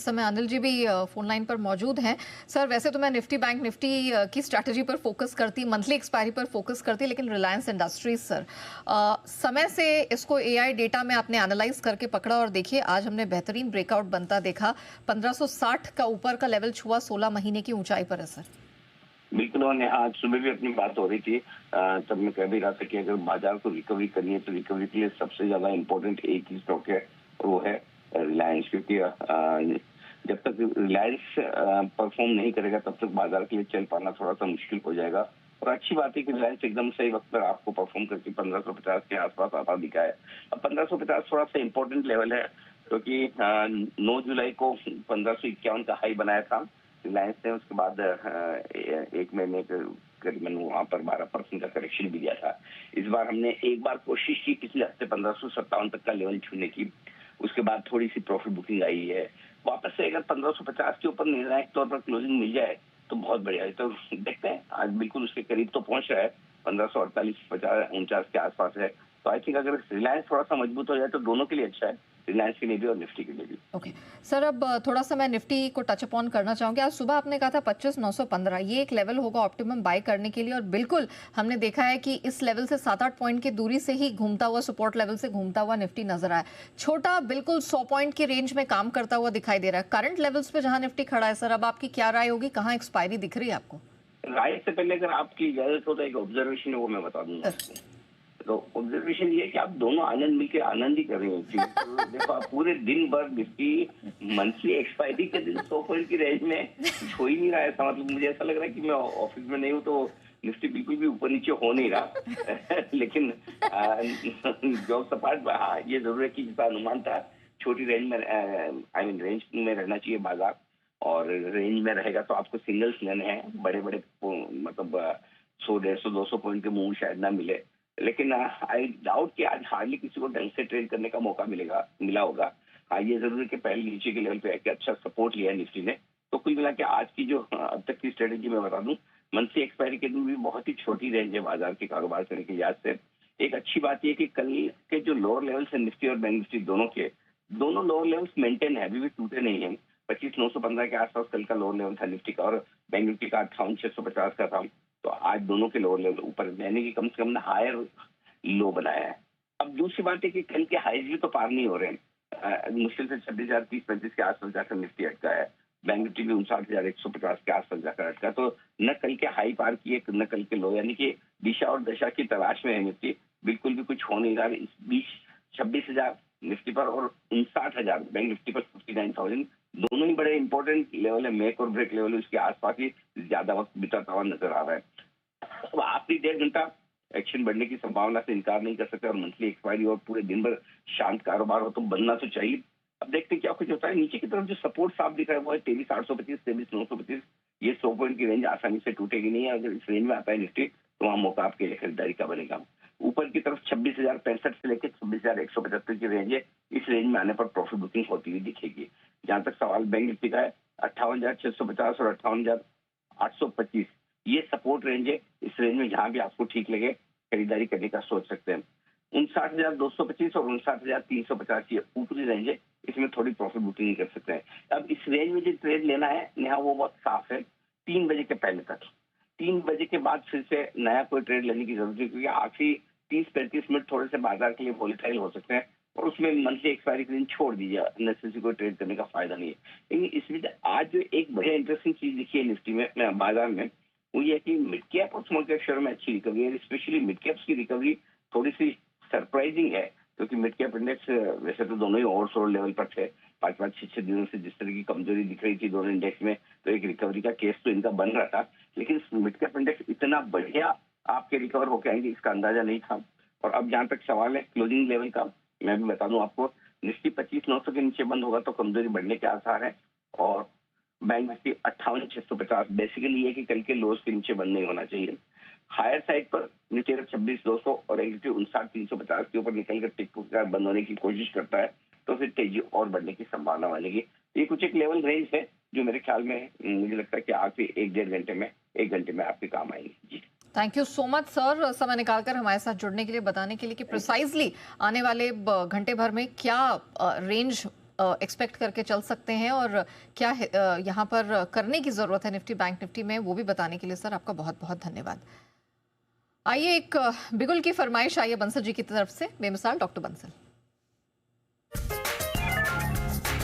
इस समय अनिल जी भी फोन लाइन पर मौजूद हैं। सर, वैसे तो मैं निफ्टी बैंक निफ्टी की स्ट्रैटेजी पर फोकस करती, मंथली एक्सपायरी पर फोकस करती, लेकिन रिलायंस इंडस्ट्रीज सर समय से इसको एआई डेटा में आपने एनालाइज करके पकड़ा और देखिए आज हमने बेहतरीन ब्रेकआउट बनता देखा। 1560 का ऊपर का लेवल छुआ, 16 महीने की ऊंचाई पर है सर। बिल्कुल। और आज सुबह भी अपनी बात हो रही थी, तब मैं कह भी रहा था कि अगर बाजार को रिकवरी करनी है तो रिकवरी के लिए सबसे ज्यादा इम्पोर्टेंट एक ही स्टॉक है और वो है रिलायंस। क्योंकि जब तक रिलायंस परफॉर्म नहीं करेगा तब तक बाजार के लिए चल पाना थोड़ा सा मुश्किल हो जाएगा। और अच्छी बात है कि रिलायंस एकदम सही वक्त पर आपको परफॉर्म करके 1550 के आसपास आता दिखा है। अब 1550 थोड़ा सा इम्पोर्टेंट लेवल है क्योंकि 9 जुलाई को 1551 का हाई बनाया था रिलायंस ने। उसके बाद एक महीने करीबन वहां पर 12% का करेक्शन भी दिया था। इस बार हमने एक बार कोशिश की पिछले हफ्ते 1557 तक का लेवल छूने की, उसके बाद थोड़ी सी प्रॉफिट बुकिंग आई है। वापस से अगर 1550 के ऊपर निर्णायक तौर पर क्लोजिंग मिल जाए तो बहुत बढ़िया है। तो देखते हैं, आज बिल्कुल उसके करीब तो पहुंच रहा है, 1548 49 के आसपास है। तो आई थिंक अगर रिलायंस थोड़ा सा मजबूत हो जाए तो दोनों के लिए अच्छा है, रिलायंस के लिए भी और निफ्टी के लिए भी। ओके सर, अब थोड़ा सा मैं निफ्टी को टच अपॉन करना चाहूंगी। आज सुबह आपने कहा था 25,915 ये एक लेवल होगा ऑप्टिमम बाय करने के लिए, और बिल्कुल हमने देखा है कि इस लेवल से 7-8 पॉइंट की दूरी से ही घूमता हुआ, सपोर्ट लेवल से घूमता हुआ निफ्टी नजर आया। छोटा बिल्कुल 100 पॉइंट की रेंज में काम करता हुआ दिखाई दे रहा है करंट लेवल्स पे जहां निफ्टी खड़ा है। सर, अब आपकी क्या राय होगी, कहाँ एक्सपायरी दिख रही है आपको? राय से पहले अगर आपकी इजाजत हो तो एक ऑब्जर्वेशन है वो मैं बता दूंगा आपको। तो ऑब्जर्वेशन ये है कि आप दोनों आनंद मिलकर आनंद ही कर रहे हो। तो देखो, आप पूरे दिन भर निफ्टी मंथली एक्सपायरी के दिन 100 पॉइंट की रेंज में छो ही नहीं रहा है। ऐसा मतलब मुझे ऐसा लग रहा है कि मैं ऑफिस में नहीं हूँ तो निफ्टी बिल्कुल भी ऊपर नीचे हो नहीं रहा। लेकिन जो सपाट, हाँ ये जरूर है कि जिसका अनुमान था छोटी रेंज में, रेंज में रहना चाहिए बाजार, और रेंज में रहेगा तो आपको सिंगल्स लेने हैं। बड़े बड़े मतलब 100 150 200 पॉइंट के मूव शायद ना मिले, लेकिन आई डाउट कि आज हार्डली किसी को ढंग से ट्रेड करने का मौका मिला होगा। हाँ, ये जरूर है कि पहले नीचे के लेवल पे आके अच्छा सपोर्ट लिया है निफ्टी ने। तो कुल मिला के आज की जो अब तक की स्ट्रेटेजी मैं बता दूं, मंथली एक्सपायरी के दिन भी बहुत ही छोटी रेंज है बाजार के कारोबार करने की लिहाज से। एक अच्छी बात यह कि कल के जो लोअर लेवल है निफ्टी और बैंक निफ्टी दोनों लोअर लेवल्स मेंटेन है, अभी भी टूटे नहीं है। 25,915 के आसपास कल का लोअर लेवल था निफ्टी का, और बैंक निफ्टी का 58,650 का था। तो आज दोनों के लोअर लेवल ऊपर, यानी कि कम से कम हायर लो बनाया है। अब दूसरी बात है कि कल के हाईज भी तो पार नहीं हो रहे हैं। मुश्किल से 26,030-35 के आसपास जाकर निफ्टी अटका है। बैंक निफ्टी भी 59,150 के आसपास जाकर अटका। तो न कल के हाई पार किए न कल के लो, यानी कि दिशा और दशा की तलाश में है निफ्टी। बिल्कुल भी कुछ हो नहीं रहा। इस बीच 26,000 निफ्टी पर और 59,000 बैंक निफ्टी पर 59,000 दोनों ही बड़े इंपॉर्टेंट लेवल है, मेक और ब्रेक लेवल। उसके आसपास ही ज्यादा वक्त बिताता हुआ नजर आ रहा है। अब आखिरी 1.5 घंटा एक्शन बढ़ने की संभावना से इनकार नहीं कर सकते, और मंथली एक्सपायरी और पूरे दिन भर शांत कारोबार हो तो बनना तो चाहिए। अब देखते क्या कुछ होता है। नीचे की तरफ जो सपोर्ट साफ दिख रहा है वो है 23,825 23,925। ये 100 पॉइंट की रेंज आसानी से टूटेगी नहीं है। अगर इस रेंज में आता है निफ्टी तो वहां मौका आपके लिए खरीदारी का बनेगा। ऊपर की तरफ 26,065 से लेकर 26,175 की रेंज है। इस रेंज में आने पर प्रॉफिट बुकिंग होती हुई दिखेगी। जहां तक सवाल बैंक निफ्टी का है, 58,650 और 58,825 ये सपोर्ट रेंज है। इस रेंज में जहां भी आपको ठीक लगे खरीदारी करने का सोच सकते हैं। 59,225 और 59,350 ये ऊपरी रेंज है, इसमें थोड़ी प्रॉफिट बुकिंग कर सकते हैं। अब इस रेंज में जो ट्रेड लेना है नेहा, वो बहुत साफ है। 3 बजे के पहले तक, 3 बजे के बाद फिर से नया कोई ट्रेड लेने की जरूरत है, क्योंकि आखिरी 30-35 मिनट थोड़े से बाजार के लिए वॉलेटाइल हो सकते हैं, और उसमें मंथली एक्सपायरी के दिन छोड़ दीजिए। अननेसेसरी कोई ट्रेड करने का फायदा नहीं है। लेकिन इसमें आज जो एक बढ़िया इंटरेस्टिंग चीज दिखी है निफ्टी में, बाजार में, वो ये है कि मिड कैप और स्मॉल कैप शेयर में अच्छी रिकवरी है। स्पेशली मिड कैप्स की रिकवरी थोड़ी सी सरप्राइजिंग है, क्योंकि मिड कैप इंडेक्स वैसे तो दोनों ही ओवरसोल्ड लेवल पर थे। 5-5 6-6 दिनों से जिस तरह की कमजोरी दिख रही थी दोनों इंडेक्स में, तो एक रिकवरी का केस तो इनका बन रहा था। लेकिन मिड कैप इंडेक्स इतना बढ़िया आपके रिकवर होकर आएंगे इसका अंदाजा नहीं था। और अब जहां तक सवाल है क्लोजिंग लेवल का, मैं भी बता दूं आपको, निफ्टी 25,900 के नीचे बंद होगा तो कमजोरी बढ़ने के आसार है, और बैंक निफ्टी 58,650 बेसिकली ये कि कल के लोज के नीचे बंद नहीं होना चाहिए। हायर साइड पर निफ्टी 26,200 और एक निफ्टी 59,350 के ऊपर निकल कर टिक बंद होने की कोशिश करता है तो फिर तेजी और बढ़ने की संभावना बनेगी। ये कुछ एक लेवल रेंज है जो मेरे ख्याल में, मुझे लगता है कि आखिरी 1-1.5 घंटे में आपके काम आएंगे। जी, thank you so much sir, समय निकालकर हमारे साथ जुड़ने के लिए, बताने के लिए कि प्रिसाइजली आने वाले घंटे भर में क्या रेंज एक्सपेक्ट करके चल सकते हैं और क्या यहाँ पर करने की ज़रूरत है निफ्टी बैंक निफ्टी में, वो भी बताने के लिए सर आपका बहुत बहुत धन्यवाद। आइए एक बिगुल की फरमाइश आई है बंसल जी की तरफ से, बेमिसाल डॉक्टर बंसल।